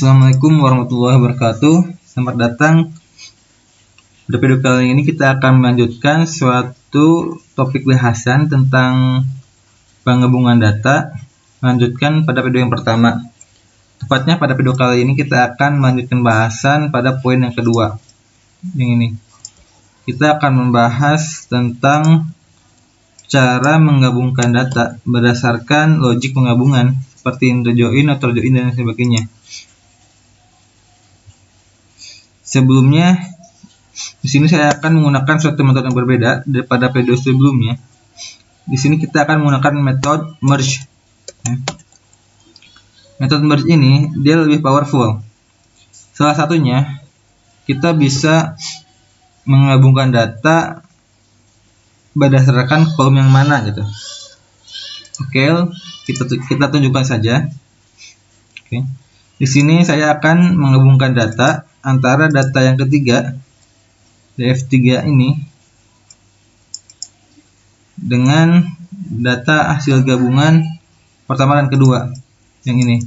Assalamualaikum warahmatullahi wabarakatuh. Selamat datang. Pada video kali ini kita akan melanjutkan suatu topik bahasan tentang penggabungan data. Melanjutkan pada video yang pertama. Tepatnya pada video kali ini kita akan melanjutkan bahasan pada poin yang kedua. Yang ini. Kita akan membahas tentang cara menggabungkan data berdasarkan logik penggabungan seperti interjoin, outer join, dan sebagainya. Sebelumnya, di sini saya akan menggunakan suatu metode yang berbeda daripada video sebelumnya. Di sini kita akan menggunakan metode merge. Metode merge ini dia lebih powerful. Salah satunya, kita bisa menggabungkan data berdasarkan kolom yang mana gitu. Oke, kita tunjukkan saja. Oke. Di sini saya akan menggabungkan data antara data yang ketiga df3 ini dengan data hasil gabungan pertama dan kedua yang ini.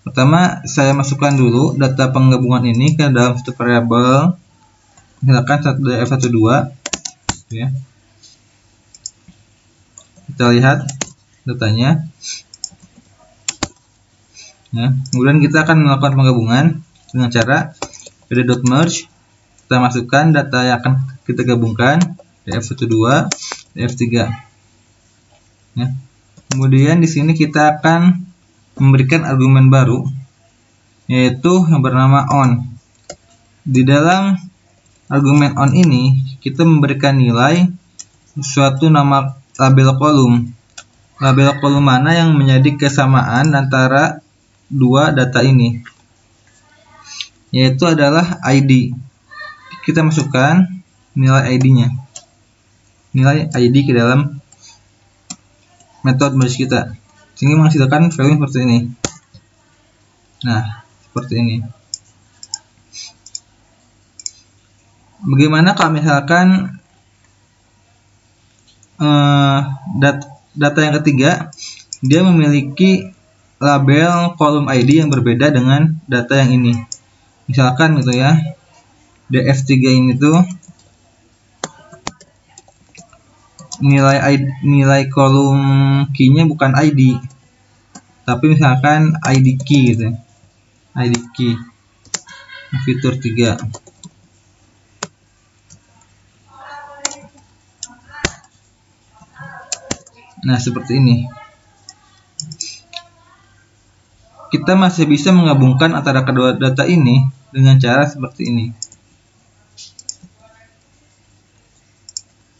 Pertama, saya masukkan dulu data penggabungan ini ke dalam satu variabel, misalkan df12 ya. Kita lihat datanya. Ya, kemudian kita akan melakukan penggabungan dengan cara pd.merge. Kita masukkan data yang akan kita gabungkan, df12, df3. Ya. Kemudian di sini kita akan memberikan argumen baru, yaitu yang bernama on. Di dalam argumen on ini kita memberikan nilai suatu nama label kolom. Label kolom mana yang menjadi kesamaan antara dua data ini, yaitu adalah ID. Kita masukkan nilai ID-nya, nilai ID ke dalam metode merge kita, sehingga menghasilkan value seperti ini. Nah, seperti ini. Bagaimana kalau misalkan data yang ketiga dia memiliki label kolom ID yang berbeda dengan data yang ini? Misalkan gitu ya, df3 ini tuh nilai kolom key-nya bukan ID, tapi misalkan ID key gitu. ID key fitur 3. Nah, seperti ini. Kita masih bisa menggabungkan antara kedua data ini dengan cara seperti ini.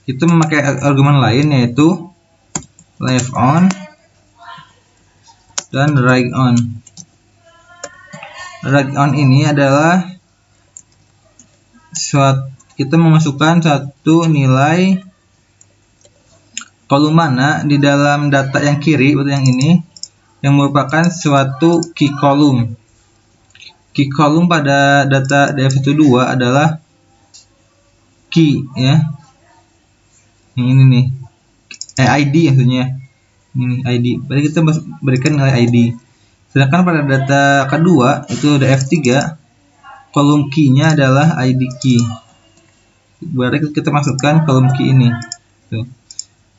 Kita memakai argumen lain, yaitu left on dan right on. Right on ini adalah kita memasukkan satu nilai kolom mana di dalam data yang kiri, atau yang ini, yang merupakan suatu key column. Key column pada data df12 adalah key ya. Yang ini nih, ID maksudnya. Ini ID. Berarti kita berikan nilai ID. Sedangkan pada data kedua itu df3, kolom key-nya adalah ID key. Berarti kita masukkan kolom key ini. Tuh.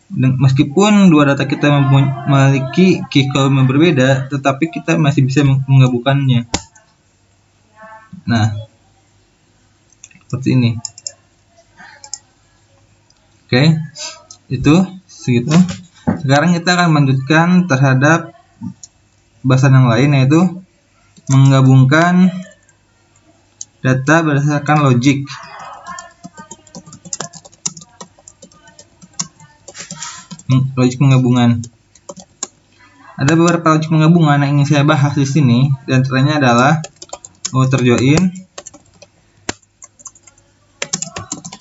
Dan meskipun dua data kita memiliki key column yang berbeda, tetapi kita masih bisa menggabungkannya. Nah, seperti ini. Oke, itu segitu. Sekarang kita akan melanjutkan terhadap bahasan yang lain, yaitu menggabungkan data berdasarkan logik. Logik penggabungan. Ada beberapa logik penggabungan yang ingin saya bahas di sini, dan antaranya adalah outer join,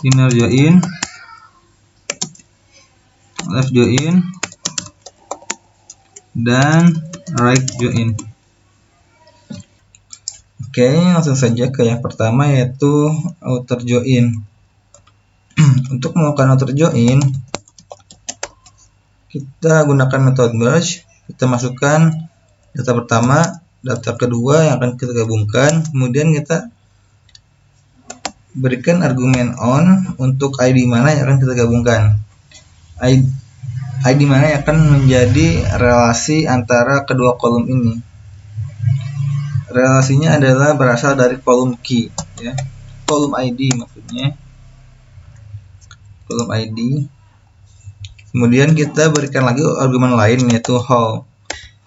inner join, left join, dan right join. Oke, langsung saja ke yang pertama, yaitu outer join. Untuk melakukan outer join, kita gunakan metode merge. Kita masukkan data pertama data kedua yang akan kita gabungkan. Kemudian kita berikan argumen on untuk ID mana yang akan kita gabungkan. ID mana yang akan menjadi relasi antara kedua kolom ini. Relasinya adalah berasal dari kolom key, ya. Kolom ID maksudnya. Kolom ID. Kemudian kita berikan lagi argumen lain, yaitu how.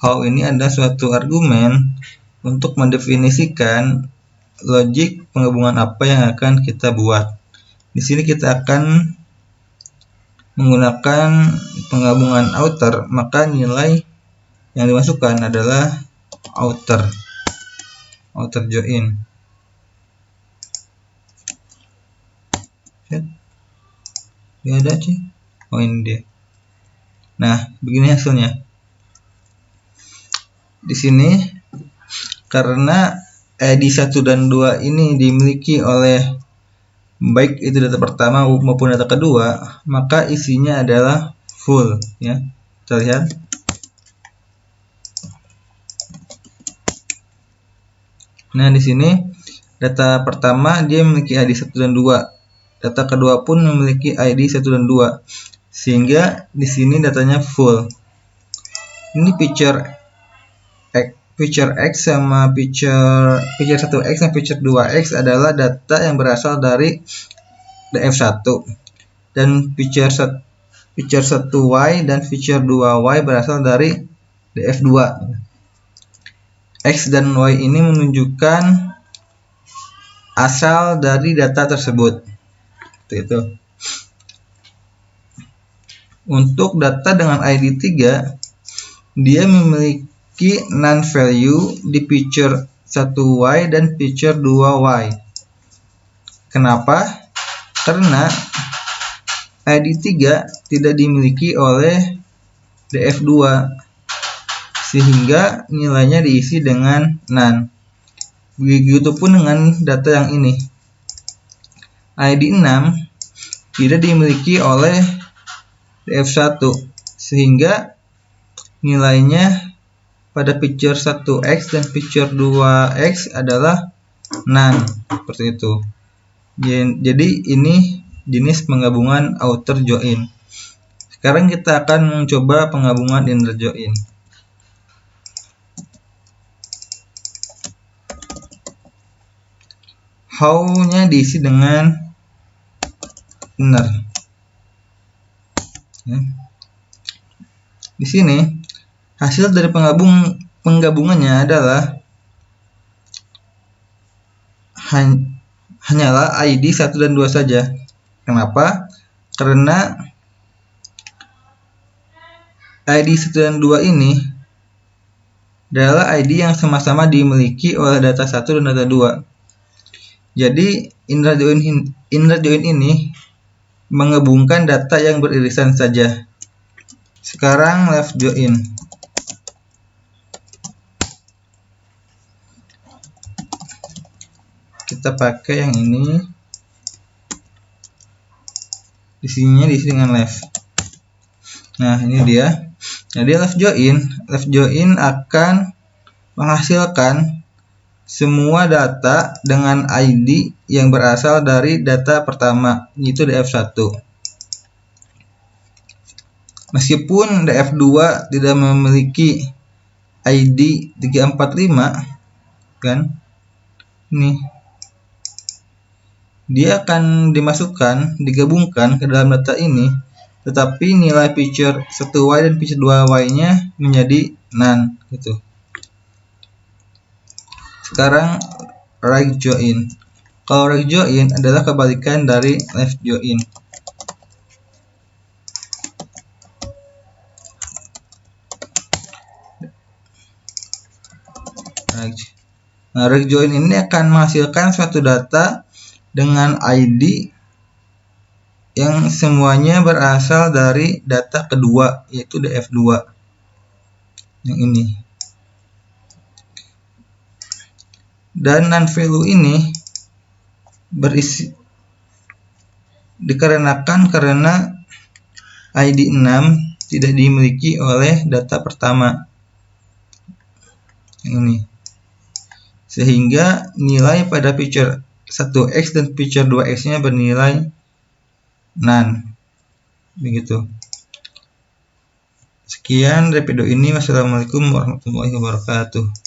How ini adalah suatu argumen untuk mendefinisikan logik penggabungan apa yang akan kita buat. Di sini kita akan menggunakan penggabungan outer, maka nilai yang dimasukkan adalah outer join. Dia ada sih. Oh, ini dia. Nah, begini hasilnya. Di sini karena ID 1 dan 2 ini dimiliki oleh baik itu data pertama maupun data kedua, maka isinya adalah full, ya. Kita lihat. Nah, di sini data pertama dia memiliki ID 1 dan 2. Data kedua pun memiliki ID 1 dan 2. Sehingga di sini datanya full. Ini picture X sama picture 1X dan picture 2X adalah data yang berasal dari df1, dan picture 1Y dan picture 2Y berasal dari df2. X dan Y ini menunjukkan asal dari data tersebut. Itu. Untuk data dengan ID 3, dia memiliki non value di picture 1Y dan picture 2Y. Kenapa? Karena ID 3 tidak dimiliki oleh df2, sehingga nilainya diisi dengan none. Begitupun dengan data yang ini. ID 6 tidak dimiliki oleh df1, sehingga nilainya pada picture 1X dan picture 2X adalah none, seperti itu. Jadi ini jenis penggabungan outer join. Sekarang kita akan mencoba penggabungan inner join. How-nya diisi dengan inner. Ya. Di sini hasil dari penggabungannya adalah hanyalah ID 1 dan 2 saja. Kenapa? Karena ID 1 dan 2 ini adalah ID yang sama-sama dimiliki oleh data 1 dan data 2. Jadi inner join ini menggabungkan data yang beririsan saja. Sekarang left join. Kita pakai yang ini. Isinya diisi dengan left. Nah, ini dia. Jadi left join akan menghasilkan semua data dengan ID yang berasal dari data pertama, yaitu df1. Meskipun df2 tidak memiliki ID 345, kan? Ini dia akan digabungkan ke dalam data ini, tetapi nilai picture 1Y dan picture 2Y-nya menjadi none, gitu. Sekarang right join. Kalau right join adalah kebalikan dari left join. Nah, right join ini akan menghasilkan suatu data dengan ID yang semuanya berasal dari data kedua, yaitu df2. Yang ini. Dan non value ini berisi dikarenakan karena ID 6 tidak dimiliki oleh data pertama. Yang ini. sehingga nilai pada picture 1x dan picture 2x nya bernilai none. Begitu. Sekian dari video ini. Wassalamualaikum warahmatullahi wabarakatuh.